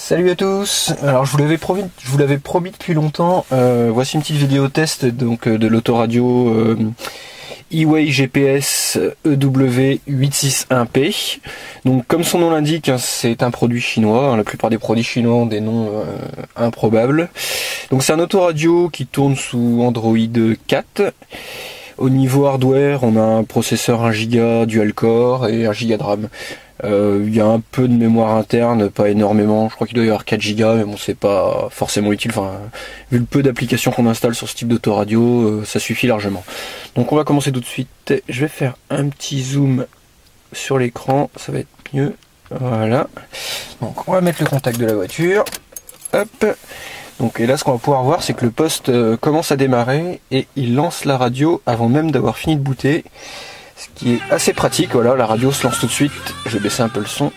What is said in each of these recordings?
Salut à tous. Alors je vous l'avais promis depuis longtemps. Voici une petite vidéo test donc de l'autoradio E-Way GPS EW861P. Donc comme son nom l'indique, c'est un produit chinois. La plupart des produits chinois ont des noms improbables. Donc c'est un autoradio qui tourne sous Android 4. Au niveau hardware, on a un processeur 1 Go dual-core et 1 Go de RAM. Il y a un peu de mémoire interne, pas énormément, je crois qu'il doit y avoir 4 Go, mais bon, c'est pas forcément utile. Enfin, vu le peu d'applications qu'on installe sur ce type d'autoradio, ça suffit largement. Donc on va commencer tout de suite. Je vais faire un petit zoom sur l'écran, ça va être mieux. Voilà. Donc on va mettre le contact de la voiture. Hop. Donc, et là, ce qu'on va pouvoir voir, c'est que le poste commence à démarrer et il lance la radio avant même d'avoir fini de booter. Ce qui est assez pratique. Voilà, la radio se lance tout de suite. Je vais baisser un peu le son.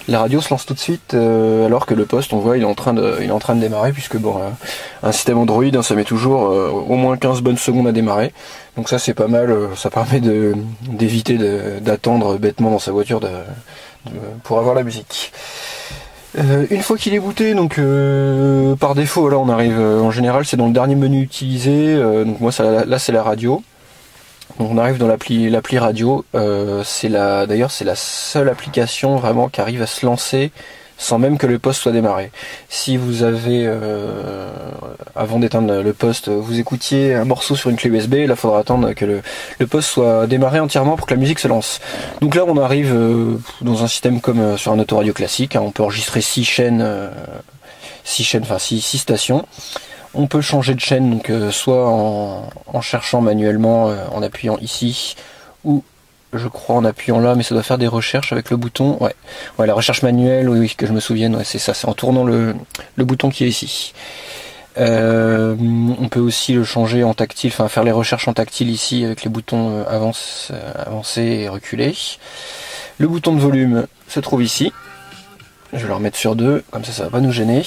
La radio se lance tout de suite alors que le poste, on voit, il est en train de démarrer, puisque bon, un système Android, ça met toujours au moins 15 bonnes secondes à démarrer. Donc ça, c'est pas mal. Ça permet d'éviter d'attendre bêtement dans sa voiture pour avoir la musique. Une fois qu'il est booté, donc par défaut, là on arrive, en général c'est dans le dernier menu utilisé, donc moi là c'est la radio. Donc on arrive dans l'appli radio, d'ailleurs c'est la seule application vraiment qui arrive à se lancer sans même que le poste soit démarré. Si vous avez, avant d'éteindre le poste, vous écoutiez un morceau sur une clé USB, là il faudra attendre que le poste soit démarré entièrement pour que la musique se lance. Donc là on arrive dans un système comme sur un autoradio classique, on peut enregistrer 6 stations. On peut changer de chaîne, donc soit en cherchant manuellement, en appuyant ici, ou je crois en appuyant là, mais ça doit faire des recherches avec le bouton. Ouais, la recherche manuelle, oui, que je me souvienne, ouais, c'est ça, c'est en tournant le bouton qui est ici. On peut aussi le changer en tactile, enfin faire les recherches en tactile ici avec les boutons avancer et reculer. Le bouton de volume se trouve ici. Je vais le remettre sur 2, comme ça va pas nous gêner.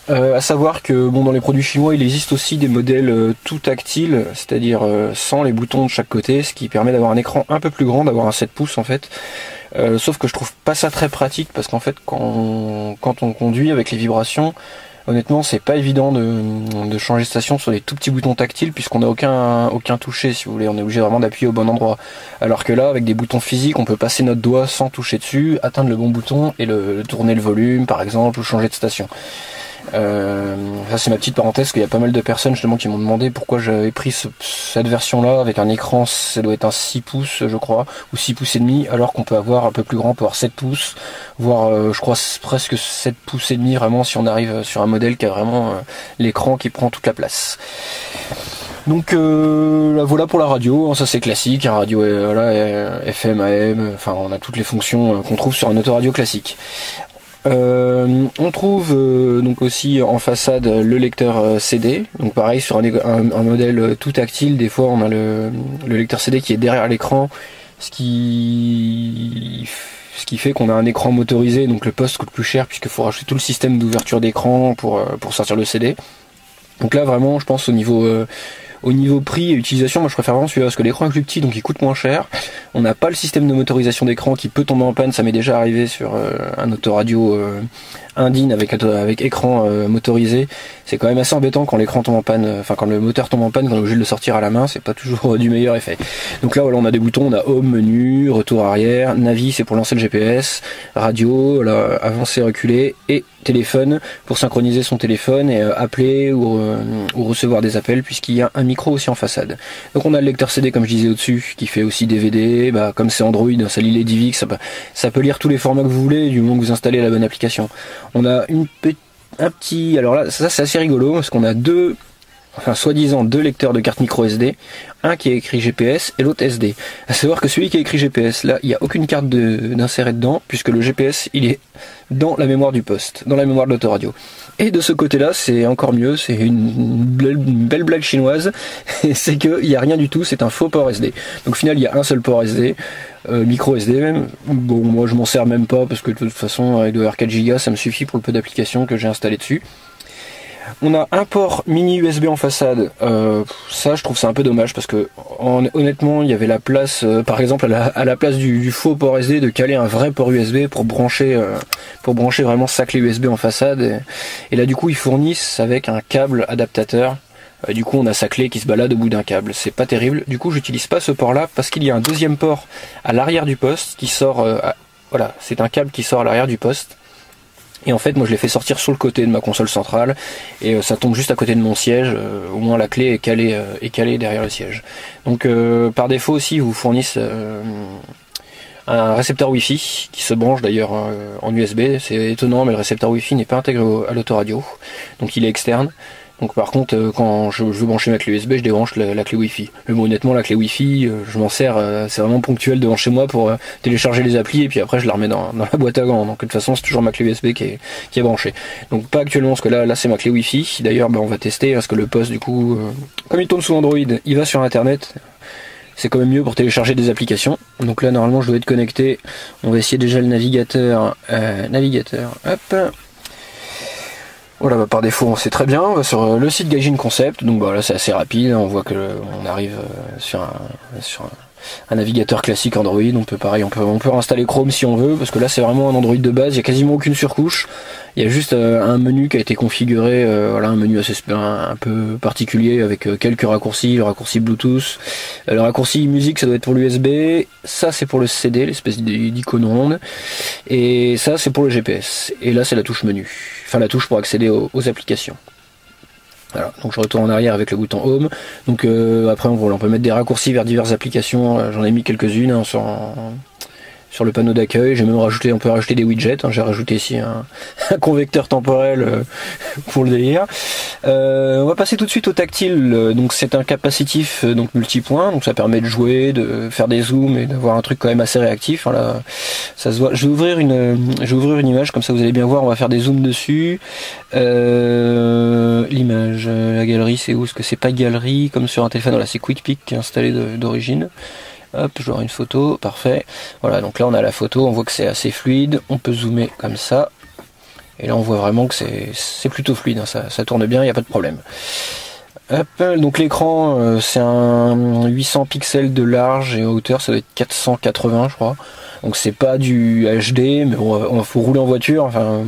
À savoir que bon, dans les produits chinois, il existe aussi des modèles tout tactiles, c'est-à-dire sans les boutons de chaque côté, ce qui permet d'avoir un écran un peu plus grand, d'avoir un 7 pouces en fait. Sauf que je trouve pas ça très pratique parce qu'en fait, quand on conduit avec les vibrations, honnêtement, c'est pas évident de changer de station sur des tout petits boutons tactiles puisqu'on n'a aucun toucher, si vous voulez. On est obligé vraiment d'appuyer au bon endroit. Alors que là, avec des boutons physiques, on peut passer notre doigt sans toucher dessus, atteindre le bon bouton et tourner le volume, par exemple, ou changer de station. Ça c'est ma petite parenthèse, parce qu'il y a pas mal de personnes justement qui m'ont demandé pourquoi j'avais pris cette version là avec un écran, ça doit être un 6 pouces je crois, ou 6 pouces et demi, alors qu'on peut avoir un peu plus grand, on peut avoir 7 pouces, voire je crois presque 7 pouces et demi vraiment si on arrive sur un modèle qui a vraiment l'écran qui prend toute la place. Donc voilà pour la radio, ça c'est classique, un radio FM, AM, enfin on a toutes les fonctions qu'on trouve sur un autoradio classique. On trouve donc aussi en façade le lecteur CD, donc pareil sur un modèle tout tactile, des fois on a le lecteur CD qui est derrière l'écran, ce qui fait qu'on a un écran motorisé, donc le poste coûte plus cher puisqu'il faut rajouter tout le système d'ouverture d'écran pour sortir le CD. Donc là vraiment je pense au niveau prix et utilisation, moi je préfère vraiment celui-là parce que l'écran est plus petit donc il coûte moins cher. On n'a pas le système de motorisation d'écran qui peut tomber en panne, ça m'est déjà arrivé sur un autoradio Indine avec écran motorisé. C'est quand même assez embêtant quand l'écran tombe en panne, enfin quand le moteur tombe en panne, quand on est obligé de le sortir à la main, c'est pas toujours du meilleur effet. Donc là voilà, on a des boutons, on a home, menu, retour arrière, navi c'est pour lancer le GPS, radio, là, avancer, reculer, et téléphone pour synchroniser son téléphone et appeler ou recevoir des appels puisqu'il y a un micro aussi en façade. Donc on a le lecteur CD comme je disais au-dessus qui fait aussi DVD, comme c'est Android, ça lit les DivX, ça peut lire tous les formats que vous voulez du moment que vous installez la bonne application. On a un petit, alors là ça c'est assez rigolo parce qu'on a soi-disant deux lecteurs de carte micro SD, un qui est écrit GPS et l'autre SD. À savoir que celui qui est écrit GPS, là, il n'y a aucune carte d'insérer dedans, puisque le GPS, il est dans la mémoire du poste, dans la mémoire de l'autoradio. Et de ce côté-là, c'est encore mieux, c'est une belle blague chinoise, c'est qu'il n'y a rien du tout, c'est un faux port SD. Donc au final, il y a un seul port SD, micro SD même. Bon, moi je m'en sers même pas, parce que de toute façon, avec de R4 Go, ça me suffit pour le peu d'applications que j'ai installées dessus. On a un port mini USB en façade. Ça, je trouve ça un peu dommage parce que honnêtement, il y avait la place, par exemple, à la place du faux port SD, de caler un vrai port USB pour brancher vraiment sa clé USB en façade. Et là, du coup, ils fournissent avec un câble adaptateur. Du coup, on a sa clé qui se balade au bout d'un câble. C'est pas terrible. Du coup, j'utilise pas ce port-là parce qu'il y a un deuxième port à l'arrière du poste qui sort. Voilà, c'est un câble qui sort à l'arrière du poste. Et en fait, moi je l'ai fait sortir sur le côté de ma console centrale et ça tombe juste à côté de mon siège. Au moins la clé est calée derrière le siège. Donc par défaut aussi, ils vous fournissent un récepteur Wi-Fi qui se branche d'ailleurs en USB. C'est étonnant, mais le récepteur Wi-Fi n'est pas intégré à l'autoradio, donc il est externe. Donc par contre, quand je veux brancher ma clé USB, je débranche la clé Wi-Fi. Mais bon, honnêtement, la clé Wi-Fi, je m'en sers, c'est vraiment ponctuel devant chez moi pour télécharger les applis et puis après je la remets dans la boîte à gants. Donc de toute façon, c'est toujours ma clé USB qui est branchée. Donc pas actuellement, parce que là c'est ma clé Wi-Fi. D'ailleurs, on va tester parce que le poste, du coup, comme il tourne sous Android, il va sur Internet. C'est quand même mieux pour télécharger des applications. Donc là, normalement, je dois être connecté. On va essayer déjà le navigateur. Hop. Voilà, par défaut, on sait très bien. On va sur le site Gaijin Concept. Donc là, c'est assez rapide. On voit que on arrive sur un navigateur classique Android. On peut installer Chrome si on veut, parce que là, c'est vraiment un Android de base. Il n'y a quasiment aucune surcouche. Il y a juste un menu qui a été configuré, un menu assez un peu particulier avec quelques raccourcis, le raccourci Bluetooth, le raccourci musique, ça doit être pour l'USB, ça c'est pour le CD, l'espèce d'icône ronde, et ça c'est pour le GPS. Et là c'est la touche menu, enfin la touche pour accéder aux applications. Voilà, donc je retourne en arrière avec le bouton Home. Donc après on peut mettre des raccourcis vers diverses applications. J'en ai mis quelques-unes sur le panneau d'accueil. J'ai même on peut rajouter des widgets. J'ai rajouté ici un convecteur temporel pour le délire. On va passer tout de suite au tactile. Donc c'est un capacitif donc multipoint. Donc ça permet de jouer, de faire des zooms et d'avoir un truc quand même assez réactif. Là, ça se voit. Je vais ouvrir une image comme ça vous allez bien voir. On va faire des zooms dessus. L'image, la galerie, c'est où? Est-ce que c'est pas galerie comme sur un téléphone? Voilà, c'est QuickPic qui est installé d'origine. Hop, je vais avoir une photo, parfait. Voilà, donc là on a la photo, on voit que c'est assez fluide. On peut zoomer comme ça. Et là on voit vraiment que c'est plutôt fluide, hein, ça tourne bien, il n'y a pas de problème. Hop, donc l'écran, c'est un 800 pixels de large et en hauteur ça doit être 480 je crois. Donc c'est pas du HD, mais bon, faut rouler en voiture, enfin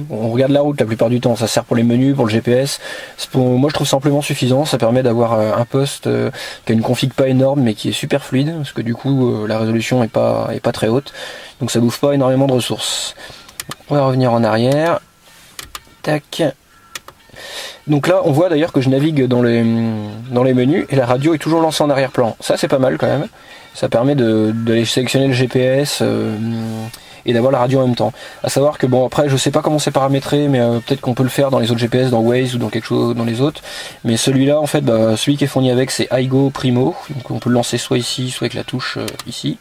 on regarde la route la plupart du temps, ça sert pour les menus, pour le GPS. Moi je trouve simplement suffisant, ça permet d'avoir un poste qui a une config pas énorme mais qui est super fluide, parce que du coup la résolution est pas très haute, donc ça bouffe pas énormément de ressources. On va revenir en arrière. Tac. Donc là on voit d'ailleurs que je navigue dans les menus et la radio est toujours lancée en arrière-plan. Ça c'est pas mal quand même. Ça permet d'aller sélectionner le GPS et d'avoir la radio en même temps. À savoir que bon après je sais pas comment c'est paramétré, mais peut-être qu'on peut le faire dans les autres GPS, dans Waze ou dans quelque chose dans les autres. Mais celui-là en fait, celui qui est fourni avec c'est iGo Primo. Donc on peut le lancer soit ici, soit avec la touche ici.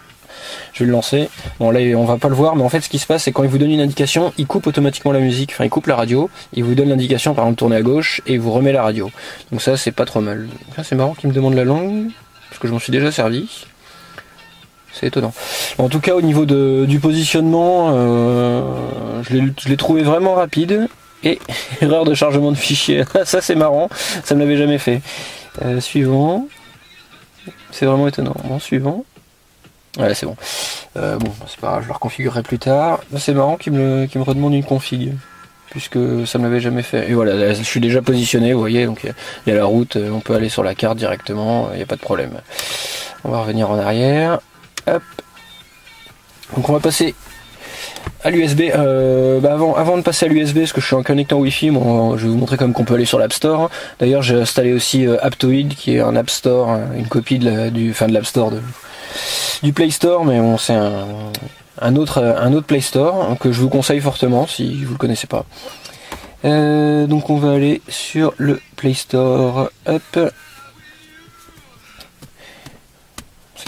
Je vais le lancer. Bon là on va pas le voir, mais en fait ce qui se passe c'est quand il vous donne une indication, il coupe automatiquement la musique, enfin il coupe la radio, il vous donne l'indication par exemple tourner à gauche et il vous remet la radio. Donc ça c'est pas trop mal. Là c'est marrant qu'il me demande la langue, parce que je m'en suis déjà servi. C'est étonnant. En tout cas au niveau du positionnement, je l'ai trouvé vraiment rapide. Et erreur de chargement de fichier. Ça c'est marrant, ça me l'avait jamais fait. Suivant. C'est vraiment étonnant. Bon, suivant. Ouais c'est bon. Bon c'est pas grave, je le reconfigurerai plus tard. C'est marrant qu'il me redemande une config, puisque ça me l'avait jamais fait. Et voilà, là, je suis déjà positionné, vous voyez, donc il y a la route, on peut aller sur la carte directement, il n'y a pas de problème. On va revenir en arrière. Hop. Donc on va passer à l'USB. Avant de passer à l'USB, parce que je suis en connectant Wi-Fi, bon, je vais vous montrer comme qu'on peut aller sur l'App Store. D'ailleurs j'ai installé aussi Aptoid, qui est un App Store, une copie de l'App Store du Play Store, mais bon, c'est un autre Play Store que je vous conseille fortement si vous le connaissez pas. Donc on va aller sur le Play Store. Hop.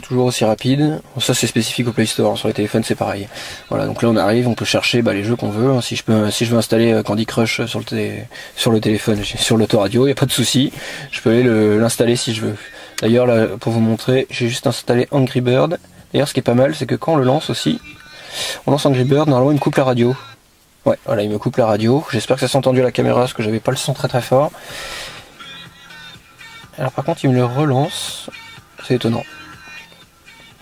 Toujours aussi rapide. Bon, ça c'est spécifique au Play Store, sur les téléphones c'est pareil. Voilà, donc là on arrive, on peut chercher les jeux qu'on veut. Si je veux installer Candy Crush sur le téléphone, sur l'autoradio, il n'y a pas de souci. Je peux aller l'installer si je veux. D'ailleurs là, pour vous montrer, j'ai juste installé Angry Bird. D'ailleurs ce qui est pas mal, c'est que quand on le lance aussi, on lance Angry Bird, normalement il me coupe la radio. Ouais, voilà, il me coupe la radio. J'espère que ça s'est entendu à la caméra parce que j'avais pas le son très fort. Alors par contre il me le relance. C'est étonnant.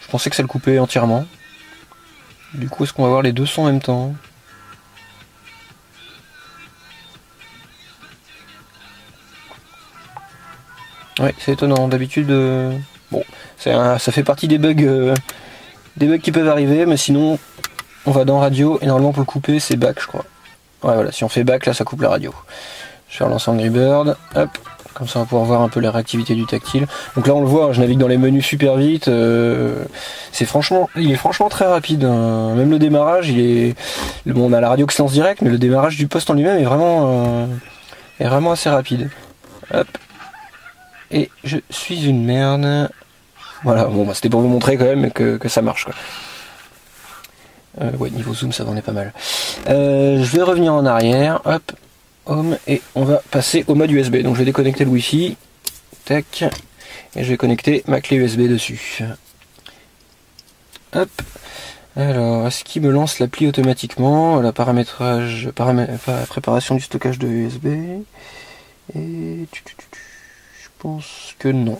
Je pensais que ça le coupait entièrement. Du coup est-ce qu'on va voir les deux sons en même temps? Ouais, c'est étonnant. D'habitude, bon, ça fait partie des bugs qui peuvent arriver, mais sinon, on va dans radio et normalement pour le couper, c'est back, je crois. Ouais, voilà, si on fait back, là, ça coupe la radio. Je vais relancer Angry Bird, hop, comme ça on va pouvoir voir un peu la réactivité du tactile. Donc là, on le voit, je navigue dans les menus super vite. Il est franchement très rapide. Hein. Même le démarrage, bon, on a la radio qui se lance direct, mais le démarrage du poste en lui-même est vraiment assez rapide. Hop. Et je suis une merde. Voilà, bon bah c'était pour vous montrer quand même que ça marche quoi. Ouais, niveau zoom ça en est pas mal. Je vais revenir en arrière, hop, home, et on va passer au mode USB. Donc je vais déconnecter le Wi-Fi, tac, et je vais connecter ma clé USB dessus. Hop. Alors, est-ce qu'il me lance l'appli automatiquement? La préparation du stockage de USB. Et je pense que non.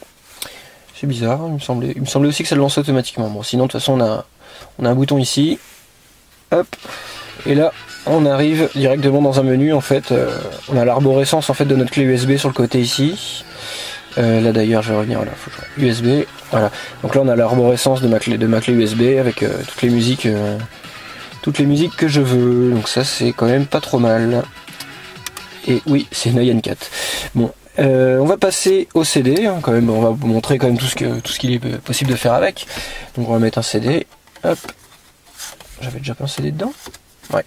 C'est bizarre, il me semblait aussi que ça le lance automatiquement. Bon, sinon de toute façon on a un bouton ici. Hop. Et là on arrive directement dans un menu en fait. On a l'arborescence en fait de notre clé USB sur le côté ici. Là d'ailleurs je vais revenir là, USB. Voilà. Donc là on a l'arborescence de ma clé USB avec toutes les musiques que je veux. Donc ça c'est quand même pas trop mal. Et oui, c'est une Nyan 4. Bon. On va passer au CD, hein, quand même, on va vous montrer quand même tout ce qu'il est possible de faire avec. Donc on va mettre un CD, hop. J'avais déjà pas un CD dedans? Ouais.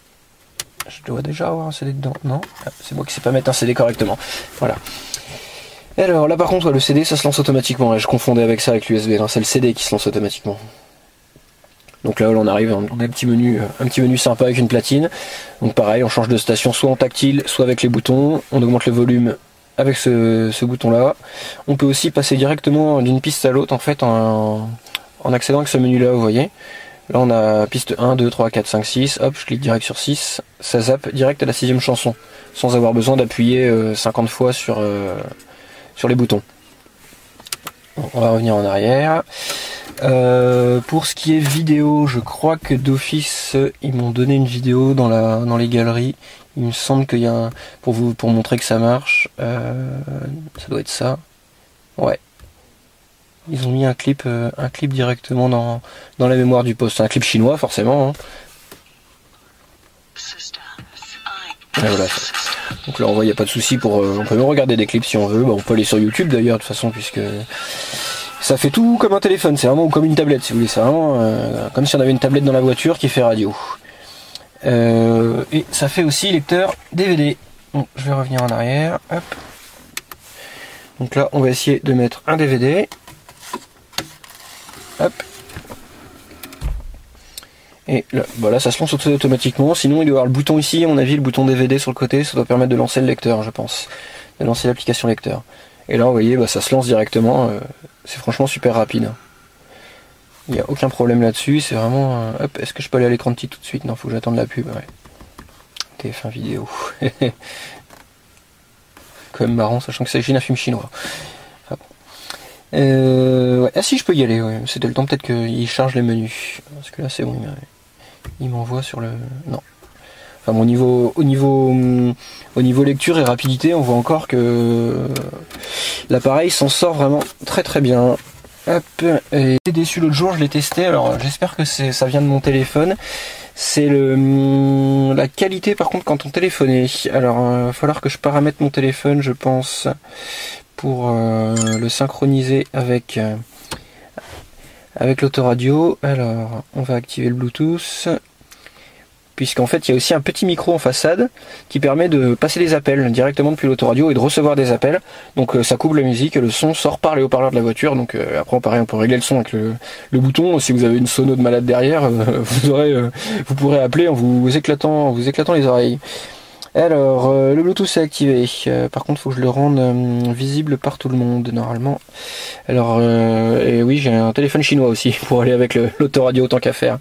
Je dois déjà avoir un CD dedans, non? Ah, c'est moi qui sais pas mettre un CD correctement. Voilà. Et alors là par contre, ouais, le CD ça se lance automatiquement, je confondais avec ça avec l'USB, non, c'est le CD qui se lance automatiquement. Donc là on arrive, on a un petit menu sympa avec une platine. Donc pareil, on change de station soit en tactile, soit avec les boutons, on augmente le volume avec ce bouton là. On peut aussi passer directement d'une piste à l'autre en fait en accédant avec ce menu là, vous voyez. Là on a piste 1, 2, 3, 4, 5, 6, hop, je clique direct sur 6, ça zappe direct à la 6ème chanson, sans avoir besoin d'appuyer 50 fois sur les boutons. On va revenir en arrière. Pour ce qui est vidéo, je crois que d'office ils m'ont donné une vidéo dans les galeries. Il me semble qu'il y a pour montrer que ça marche. Ça doit être ça. Ouais. Ils ont mis un clip directement dans la mémoire du poste. C'est un clip chinois forcément. Hein. Et voilà. Donc là on voit il n'y a pas de souci on peut même regarder des clips si on veut. Bah, on peut aller sur YouTube d'ailleurs de toute façon puisque ça fait tout comme un téléphone. C'est vraiment comme une tablette si vous voulez. C'est vraiment comme si on avait une tablette dans la voiture qui fait radio. Et ça fait aussi lecteur DVD. Bon, je vais revenir en arrière. Hop. Donc là, on va essayer de mettre un DVD. Hop. Et là, voilà, ça se lance automatiquement. Sinon, il doit y avoir le bouton ici, à mon avis, le bouton DVD sur le côté. Ça doit permettre de lancer le lecteur, je pense. De lancer l'application lecteur. Et là, vous voyez, bah, ça se lance directement. C'est franchement super rapide. Il n'y a aucun problème là-dessus, c'est vraiment... Hop, est-ce que je peux aller à l'écran de titre tout de suite? Non, faut que j'attende la pub, ouais. TF1 vidéo. Quand même marrant, sachant que c'est un film chinois. Ah, bon. Ouais. Ah si, je peux y aller, ouais. C'était le temps peut-être qu'il charge les menus. Parce que là, c'est bon, il m'envoie sur le... Non. Enfin, au niveau lecture et rapidité, on voit encore que l'appareil s'en sort vraiment très très bien. Hop, et j'étais déçu l'autre jour, je l'ai testé, alors j'espère que ça vient de mon téléphone. C'est la qualité par contre quand on téléphonait. Alors il va falloir que je paramètre mon téléphone je pense pour le synchroniser avec l'autoradio. Alors on va activer le Bluetooth. Puisqu'en fait il y a aussi un petit micro en façade qui permet de passer des appels directement depuis l'autoradio et de recevoir des appels. Donc ça coupe la musique et le son sort par les haut-parleurs de la voiture. Donc après pareil on peut régler le son avec le bouton. Si vous avez une sono de malade derrière, vous pourrez appeler en vous éclatant les oreilles. Alors le Bluetooth est activé. Par contre il faut que je le rende visible par tout le monde normalement. Alors et oui j'ai un téléphone chinois aussi pour aller avec l'autoradio autant qu'à faire.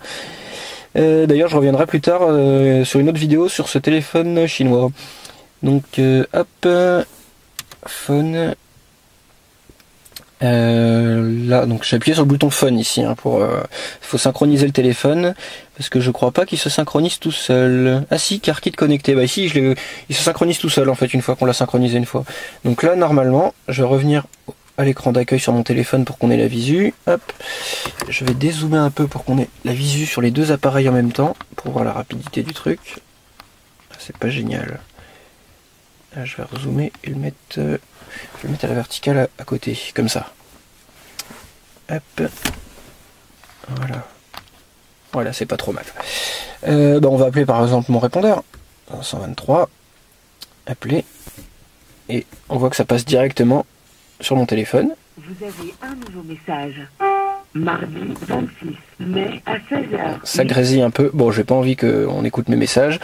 D'ailleurs je reviendrai plus tard sur une autre vidéo sur ce téléphone chinois. Donc hop, phone. Là donc j'ai appuyé sur le bouton phone ici hein, pour faut synchroniser le téléphone parce que je crois pas qu'il se synchronise tout seul. Ah si, car kit connecté, bah ici il se synchronise tout seul en fait une fois qu'on l'a synchronisé une fois. Donc là normalement je vais revenir à l'écran d'accueil sur mon téléphone pour qu'on ait la visu. Hop, je vais dézoomer un peu pour qu'on ait la visu sur les deux appareils en même temps pour voir la rapidité du truc. C'est pas génial. Là, je vais rezoomer et le mettre, je vais le mettre à la verticale à côté, comme ça. Hop. Voilà. Voilà, c'est pas trop mal. Bah, on va appeler par exemple mon répondeur. 123. Appeler. Et on voit que ça passe directement sur mon téléphone. Vous avez un nouveau message. Mardi 26 mai à 16h. Ça grésille un peu. Bon, j'ai pas envie qu'on écoute mes messages.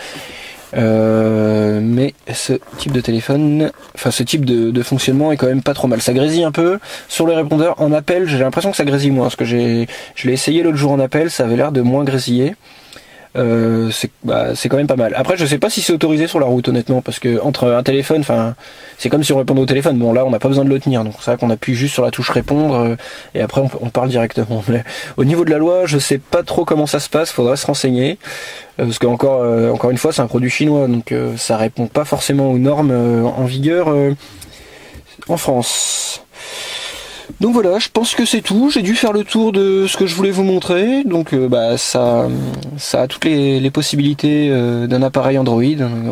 Mais ce type de téléphone, enfin ce type de fonctionnement est quand même pas trop mal. Ça grésille un peu sur les répondeurs. En appel, j'ai l'impression que ça grésille moins. Parce que je l'ai essayé l'autre jour en appel, ça avait l'air de moins grésiller. C'est quand même pas mal. Après je sais pas si c'est autorisé sur la route honnêtement, parce que entre un téléphone, enfin c'est comme si on répondait au téléphone. Bon là on n'a pas besoin de le tenir, donc c'est vrai qu'on appuie juste sur la touche répondre et après on parle directement. Mais au niveau de la loi je sais pas trop comment ça se passe, faudrait se renseigner. Parce que encore une fois c'est un produit chinois, donc ça répond pas forcément aux normes en vigueur en France. Donc voilà, je pense que c'est tout. J'ai dû faire le tour de ce que je voulais vous montrer. Donc ça a toutes les possibilités d'un appareil Android.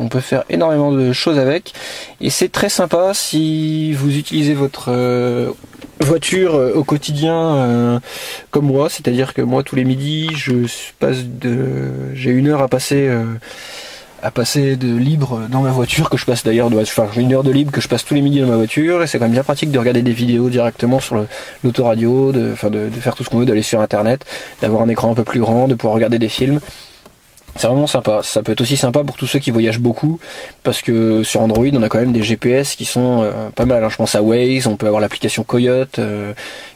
On peut faire énormément de choses avec. Et c'est très sympa si vous utilisez votre voiture au quotidien comme moi. C'est-à-dire que moi tous les midis, j'ai 1 heure à passer de libre dans ma voiture, que je passe d'ailleurs, enfin j'ai 1 heure de libre que je passe tous les midis dans ma voiture, et c'est quand même bien pratique de regarder des vidéos directement sur l'autoradio, de faire tout ce qu'on veut, d'aller sur internet, d'avoir un écran un peu plus grand, de pouvoir regarder des films. C'est vraiment sympa. Ça peut être aussi sympa pour tous ceux qui voyagent beaucoup, parce que sur Android on a quand même des GPS qui sont pas mal, hein. Je pense à Waze, on peut avoir l'application Coyote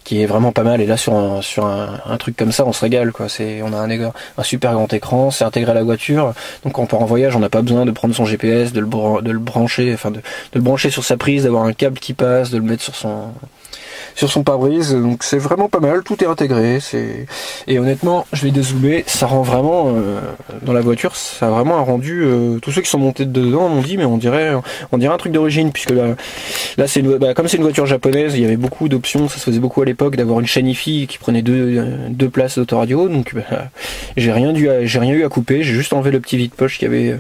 qui est vraiment pas mal, et là sur un truc comme ça on se régale quoi. On a un super grand écran, c'est intégré à la voiture, donc quand on part en voyage on n'a pas besoin de prendre son GPS, de le brancher, enfin de le brancher sur sa prise, d'avoir un câble qui passe, de le mettre sur son pare-brise. Donc c'est vraiment pas mal, tout est intégré. Et honnêtement, je vais dézoomer, ça rend vraiment dans la voiture, ça a vraiment un rendu. Tous ceux qui sont montés dedans m'ont dit, mais on dirait un truc d'origine, puisque là c'est comme c'est une voiture japonaise, il y avait beaucoup d'options, ça se faisait beaucoup à l'époque d'avoir une chaîne hi-fi qui prenait deux places d'autoradio. Donc j'ai rien eu à couper, j'ai juste enlevé le petit vide-poche qu'il y avait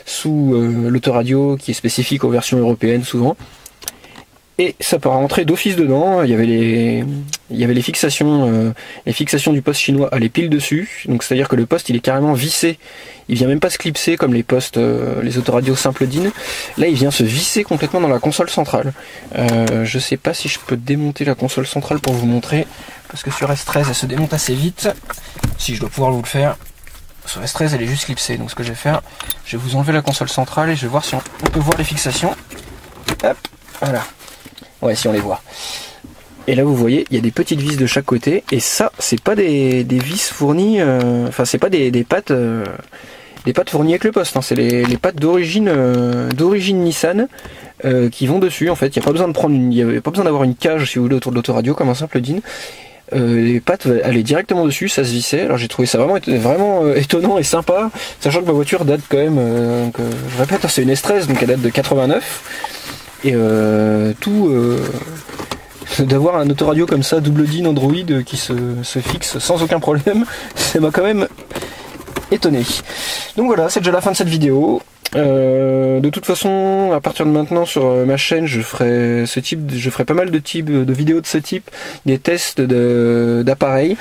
sous l'autoradio, qui est spécifique aux versions européennes souvent. Et ça peut rentrer d'office dedans. Il y avait les fixations du poste chinois à les piles dessus. Donc c'est à dire que le poste il est carrément vissé. Il vient même pas se clipser comme les postes, les autoradios simples DIN. Là il vient se visser complètement dans la console centrale. Je sais pas si je peux démonter la console centrale pour vous montrer, parce que sur S13 elle se démonte assez vite. Si je dois pouvoir vous le faire. Sur S13 elle est juste clipsée. Donc ce que je vais faire, je vais vous enlever la console centrale et je vais voir si on peut voir les fixations. Hop, voilà. Ouais, si on les voit. Et là vous voyez, il y a des petites vis de chaque côté, et ça c'est pas des vis fournies, enfin c'est pas des pattes fournies avec le poste, hein. C'est les pattes d'origine Nissan qui vont dessus. En fait, il n'y a pas besoin d'avoir une cage si vous voulez autour de l'autoradio comme un simple DIN. Les pattes allaient directement dessus, ça se vissait. Alors j'ai trouvé ça vraiment étonnant et sympa, sachant que ma voiture date quand même, je répète, c'est une S13, donc elle date de 89. Et d'avoir un autoradio comme ça, double DIN Android, qui se fixe sans aucun problème, ça m'a quand même étonné. Donc voilà, c'est déjà la fin de cette vidéo. De toute façon, à partir de maintenant sur ma chaîne, je ferai pas mal de vidéos de ce type, des tests d'appareils.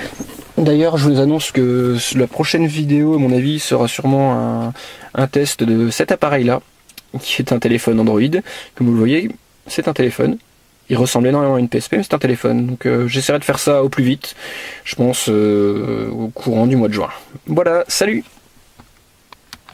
D'ailleurs, je vous annonce que la prochaine vidéo, à mon avis, sera sûrement un test de cet appareil-là, qui est un téléphone Android. Comme vous le voyez, c'est un téléphone. Il ressemble énormément à une PSP, mais c'est un téléphone. Donc j'essaierai de faire ça au plus vite, je pense au courant du mois de juin. Voilà, salut!